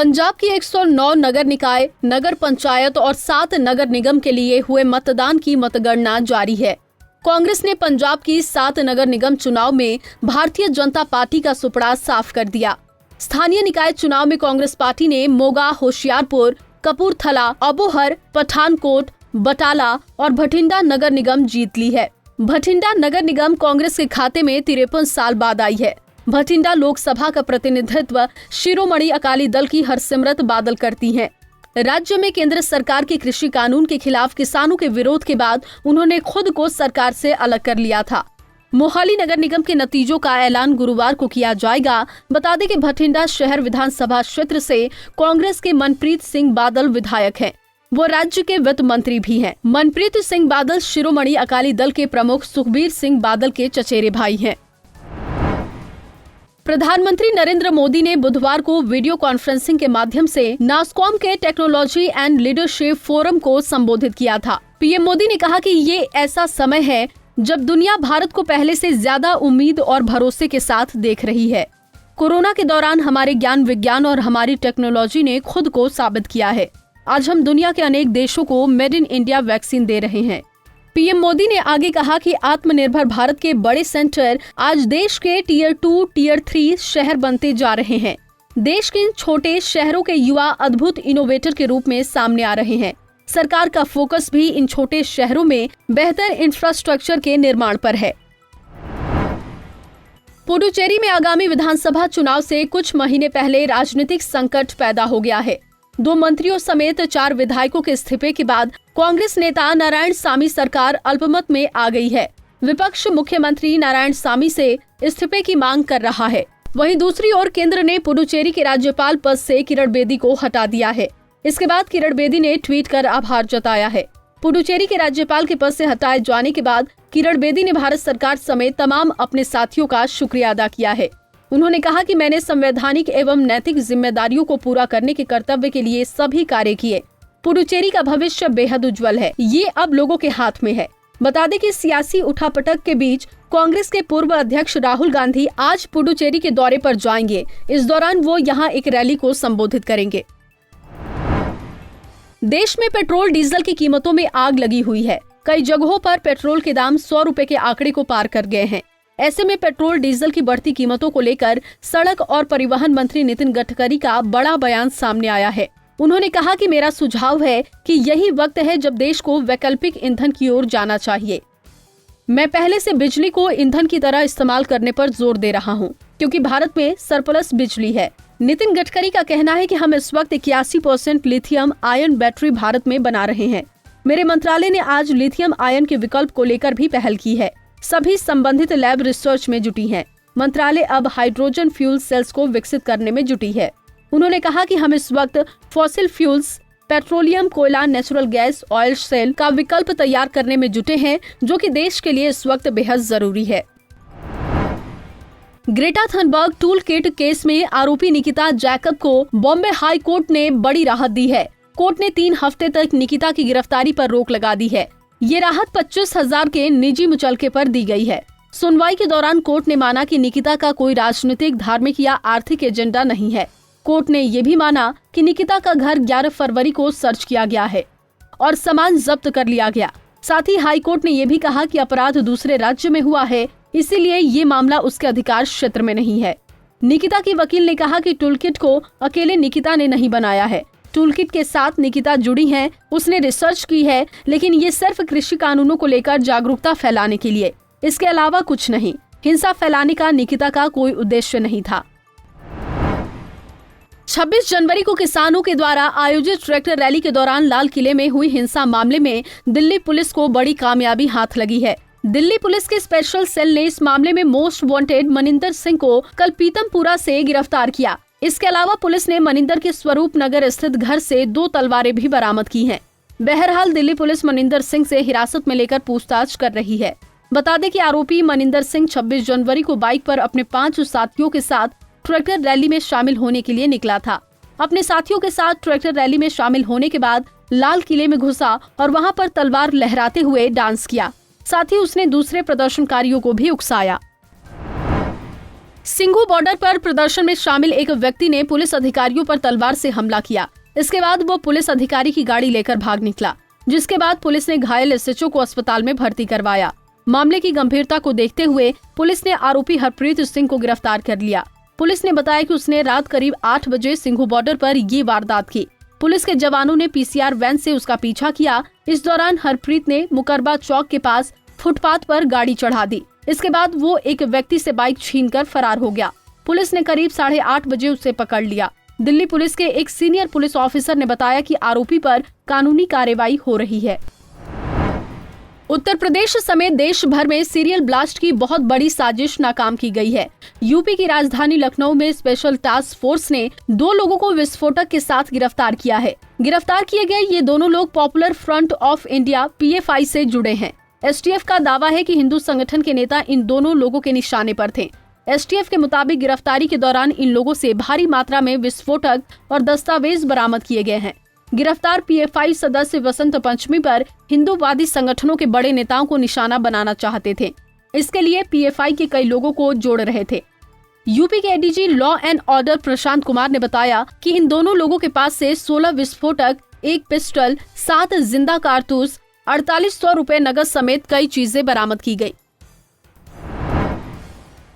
पंजाब की 109 नगर निकाय, नगर पंचायत और 7 नगर निगम के लिए हुए मतदान की मतगणना जारी है। कांग्रेस ने पंजाब की 7 नगर निगम चुनाव में भारतीय जनता पार्टी का सुपड़ा साफ कर दिया। स्थानीय निकाय चुनाव में कांग्रेस पार्टी ने मोगा, होशियारपुर, कपूरथला, अबोहर, पठानकोट, बटाला और भटिंडा नगर निगम जीत ली है। भटिंडा नगर निगम कांग्रेस के खाते में 53 साल बाद आई है। भटिंडा लोकसभा का प्रतिनिधित्व शिरोमणि अकाली दल की हरसिमरत बादल करती हैं। राज्य में केंद्र सरकार के कृषि कानून के खिलाफ किसानों के विरोध के बाद उन्होंने खुद को सरकार से अलग कर लिया था। मोहाली नगर निगम के नतीजों का ऐलान गुरुवार को किया जाएगा। बता दें कि भटिंडा शहर विधानसभा क्षेत्र से कांग्रेस के मनप्रीत सिंह बादल विधायक हैं। वो राज्य के वित्त मंत्री भी हैं। मनप्रीत सिंह बादल शिरोमणि अकाली दल के प्रमुख सुखबीर सिंह बादल के चचेरे भाई हैं। प्रधानमंत्री नरेंद्र मोदी ने बुधवार को वीडियो कॉन्फ्रेंसिंग के माध्यम से नास्कॉम के टेक्नोलॉजी एंड लीडरशिप फोरम को संबोधित किया था। पीएम मोदी ने कहा कि ये ऐसा समय है जब दुनिया भारत को पहले से ज्यादा उम्मीद और भरोसे के साथ देख रही है। कोरोना के दौरान हमारे ज्ञान विज्ञान और हमारी टेक्नोलॉजी ने खुद को साबित किया है। आज हम दुनिया के अनेक देशों को मेड इन इंडिया वैक्सीन दे रहे हैं। पीएम मोदी ने आगे कहा कि आत्मनिर्भर भारत के बड़े सेंटर आज देश के टियर 2, टियर 3 शहर बनते जा रहे हैं। देश के इन छोटे शहरों के युवा अद्भुत इनोवेटर के रूप में सामने आ रहे हैं। सरकार का फोकस भी इन छोटे शहरों में बेहतर इंफ्रास्ट्रक्चर के निर्माण पर है। पुडुचेरी में आगामी विधानसभा चुनाव से कुछ महीने पहले राजनीतिक संकट पैदा हो गया है। 2 मंत्रियों समेत 4 विधायकों के इस्तीफे के बाद कांग्रेस नेता नारायणसामी सरकार अल्पमत में आ गई है। विपक्ष मुख्यमंत्री नारायणसामी से इस्तीफे की मांग कर रहा है। वहीं दूसरी ओर केंद्र ने पुडुचेरी के राज्यपाल पद से किरण बेदी को हटा दिया है। इसके बाद किरण बेदी ने ट्वीट कर आभार जताया है। पुडुचेरी के राज्यपाल के पद से हटाए जाने के बाद किरण बेदी ने भारत सरकार समेत तमाम अपने साथियों का शुक्रिया अदा किया है। उन्होंने कहा कि मैंने संवैधानिक एवं नैतिक जिम्मेदारियों को पूरा करने के कर्तव्य के लिए सभी कार्य किए। पुडुचेरी का भविष्य बेहद उज्जवल है। ये अब लोगों के हाथ में है। बता दें कि सियासी उठापटक के बीच कांग्रेस के पूर्व अध्यक्ष राहुल गांधी आज पुडुचेरी के दौरे पर जाएंगे। इस दौरान वो यहां एक रैली को संबोधित करेंगे। देश में पेट्रोल डीजल की कीमतों में आग लगी हुई है। कई जगहों पर पेट्रोल के दाम 100 रुपए के आंकड़े को पार कर गए हैं। ऐसे में पेट्रोल डीजल की बढ़ती कीमतों को लेकर सड़क और परिवहन मंत्री नितिन गडकरी का बड़ा बयान सामने आया है। उन्होंने कहा कि मेरा सुझाव है कि यही वक्त है जब देश को वैकल्पिक ईंधन की ओर जाना चाहिए। मैं पहले से बिजली को ईंधन की तरह इस्तेमाल करने पर जोर दे रहा हूं, क्योंकि भारत में सरप्लस बिजली है। नितिन गडकरी का कहना है कि हम इस वक्त 81% लिथियम आयन बैटरी भारत में बना रहे हैं। मेरे मंत्रालय ने आज लिथियम आयन के विकल्प को लेकर भी पहल की है। सभी संबंधित लैब रिसर्च में जुटी हैं। मंत्रालय अब हाइड्रोजन फ्यूल सेल्स को विकसित करने में जुटी है। उन्होंने कहा कि हम इस वक्त फॉसिल फ्यूल्स, पेट्रोलियम, कोयला, नेचुरल गैस, ऑयल सेल का विकल्प तैयार करने में जुटे हैं, जो कि देश के लिए इस वक्त बेहद जरूरी है। Greta Thunberg tool kit case में आरोपी निकिता जैकब को बॉम्बे हाई कोर्ट ने बड़ी राहत दी है। कोर्ट ने 3 हफ्ते तक निकिता की गिरफ्तारी पर रोक लगा दी है। ये राहत 25,000 के निजी मुचलके पर दी गई है। सुनवाई के दौरान कोर्ट ने माना कि निकिता का कोई राजनीतिक, धार्मिक या आर्थिक एजेंडा नहीं है। कोर्ट ने ये भी माना कि निकिता का घर 11 फरवरी को सर्च किया गया है और सामान जब्त कर लिया गया। साथ ही हाई कोर्ट ने ये भी कहा कि अपराध दूसरे राज्य में हुआ है, इसीलिए ये मामला उसके अधिकार क्षेत्र में नहीं है। निकिता की वकील ने कहा कि टूलकिट को अकेले निकिता ने नहीं बनाया है। टूलकिट के साथ निकिता जुड़ी है, उसने रिसर्च की है, लेकिन ये सिर्फ कृषि कानूनों को लेकर जागरूकता फैलाने के लिए, इसके अलावा कुछ नहीं। हिंसा फैलाने का निकिता का कोई उद्देश्य नहीं था। 26 जनवरी को किसानों के द्वारा आयोजित ट्रैक्टर रैली के दौरान लाल किले में हुई हिंसा मामले में दिल्ली पुलिस को बड़ी कामयाबी हाथ लगी है। दिल्ली पुलिस के स्पेशल सेल ने इस मामले में मोस्ट वांटेड मनिंदर सिंह को कल पीतमपुरा से गिरफ्तार किया। इसके अलावा पुलिस ने मनिंदर के स्वरूप नगर स्थित घर से 2 तलवारें भी बरामद की हैं। बहरहाल दिल्ली पुलिस मनिंदर सिंह से हिरासत में लेकर पूछताछ कर रही है। बता दें कि आरोपी मनिंदर सिंह 26 जनवरी को बाइक पर अपने 5 साथियों के साथ ट्रैक्टर रैली में शामिल होने के लिए निकला था। अपने साथियों के साथ ट्रैक्टर रैली में शामिल होने के बाद लाल किले में घुसा और वहां पर तलवार लहराते हुए डांस किया। साथ ही उसने दूसरे प्रदर्शनकारियों को भी उकसाया। सिंघू बॉर्डर पर प्रदर्शन में शामिल एक व्यक्ति ने पुलिस अधिकारियों पर तलवार से हमला किया। इसके बाद वो पुलिस अधिकारी की गाड़ी लेकर भाग निकला, जिसके बाद पुलिस ने घायल एसएचओ को अस्पताल में भर्ती करवाया। मामले की गंभीरता को देखते हुए पुलिस ने आरोपी हरप्रीत सिंह को गिरफ्तार कर लिया। पुलिस ने बताया कि उसने रात करीब 8 बजे सिंघू बॉर्डर पर ये वारदात की। पुलिस के जवानों ने पीसीआर वैन से उसका पीछा किया। इस दौरान हरप्रीत ने मुकरबा चौक के पास फुटपाथ पर गाड़ी चढ़ा दी। इसके बाद वो एक व्यक्ति से बाइक छीनकर फरार हो गया। पुलिस ने करीब 8:30 बजे उसे पकड़ लिया। दिल्ली पुलिस के एक सीनियर पुलिस ऑफिसर ने बताया कि आरोपी पर कानूनी कार्रवाई हो रही है। उत्तर प्रदेश समेत देश भर में सीरियल ब्लास्ट की बहुत बड़ी साजिश नाकाम की गई है। यूपी की राजधानी लखनऊ में स्पेशल टास्क फोर्स ने 2 लोगों को विस्फोटक के साथ गिरफ्तार किया है। गिरफ्तार किए गए ये दोनों लोग popular front of India PFI से जुड़े हैं। STF का दावा है कि हिंदू संगठन के नेता इन दोनों लोगों के निशाने पर थे। STF के मुताबिक गिरफ्तारी के दौरान इन लोगों से भारी मात्रा में विस्फोटक और दस्तावेज बरामद किए गए हैं। गिरफ्तार PFI सदस्य वसंत पंचमी पर हिंदूवादी संगठनों के बड़े नेताओं को निशाना बनाना चाहते थे। इसके लिए PFI के कई लोगों को जोड़ रहे थे। यूपी के ADG law and order Prashant Kumar ने बताया कि इन दोनों लोगों के पास से 16 विस्फोटक, 1 पिस्टल, 7 जिंदा कारतूस, 4800 रुपए नकद समेत कई चीजें बरामद की गई।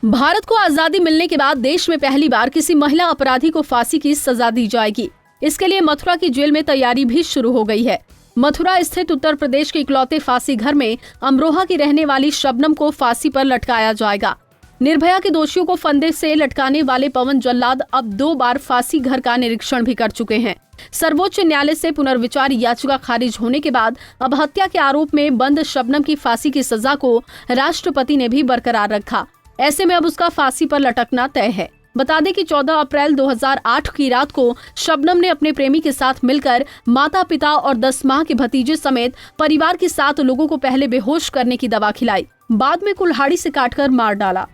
भारत को आजादी मिलने के बाद देश में पहली बार किसी महिला अपराधी को फांसी की सजा दी जाएगी। इसके लिए मथुरा की जेल में तैयारी भी शुरू हो गई है। मथुरा स्थित उत्तर प्रदेश के इकलौते फांसी घर में अमरोहा की रहने वाली शबनम को फांसी पर लटकाया जाएगा। निर्भया के दोषियों को फंदे से लटकाने वाले पवन जल्लाद अब 2 बार फांसी घर का निरीक्षण भी कर चुके हैं। सर्वोच्च न्यायालय से पुनर्विचार याचिका खारिज होने के बाद अब हत्या के आरोप में बंद शबनम की फांसी की सजा को राष्ट्रपति ने भी बरकरार रखा। ऐसे में अब उसका फांसी पर लटकना तय है। बता दें कि 14 अप्रैल 2008 की रात को शबनम ने अपने प्रेमी के साथ मिलकर माता पिता और 10 माह के भतीजे समेत परिवार के 7 लोगों को पहले बेहोश करने की दवा खिलाई, बाद में कुल्हाड़ी से काटकर मार डाला।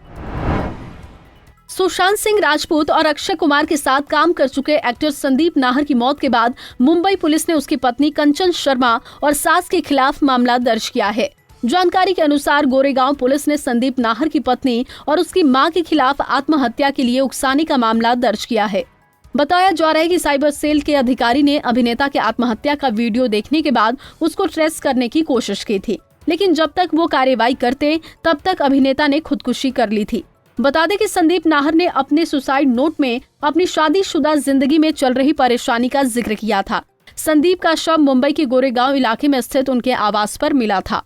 सुशांत सिंह राजपूत और अक्षय कुमार के साथ काम कर चुके एक्टर संदीप नाहर की मौत के बाद मुंबई पुलिस ने उसकी पत्नी कंचन शर्मा और सास के खिलाफ मामला दर्ज किया है। जानकारी के अनुसार गोरेगांव पुलिस ने संदीप नाहर की पत्नी और उसकी मां के खिलाफ आत्महत्या के लिए उकसाने का मामला दर्ज किया है। बताया जा रहा है कि साइबर सेल के अधिकारी ने अभिनेता के आत्महत्या का वीडियो देखने के बाद उसको ट्रेस करने की कोशिश की थी, लेकिन जब तक वो कार्रवाई करते तब तक अभिनेता ने खुदकुशी कर ली थी। बता दें कि संदीप नाहर ने अपने सुसाइड नोट में अपनी शादीशुदा जिंदगी में चल रही परेशानी का जिक्र किया था। संदीप का शव मुंबई के गोरेगांव इलाके में स्थित उनके आवास पर मिला था।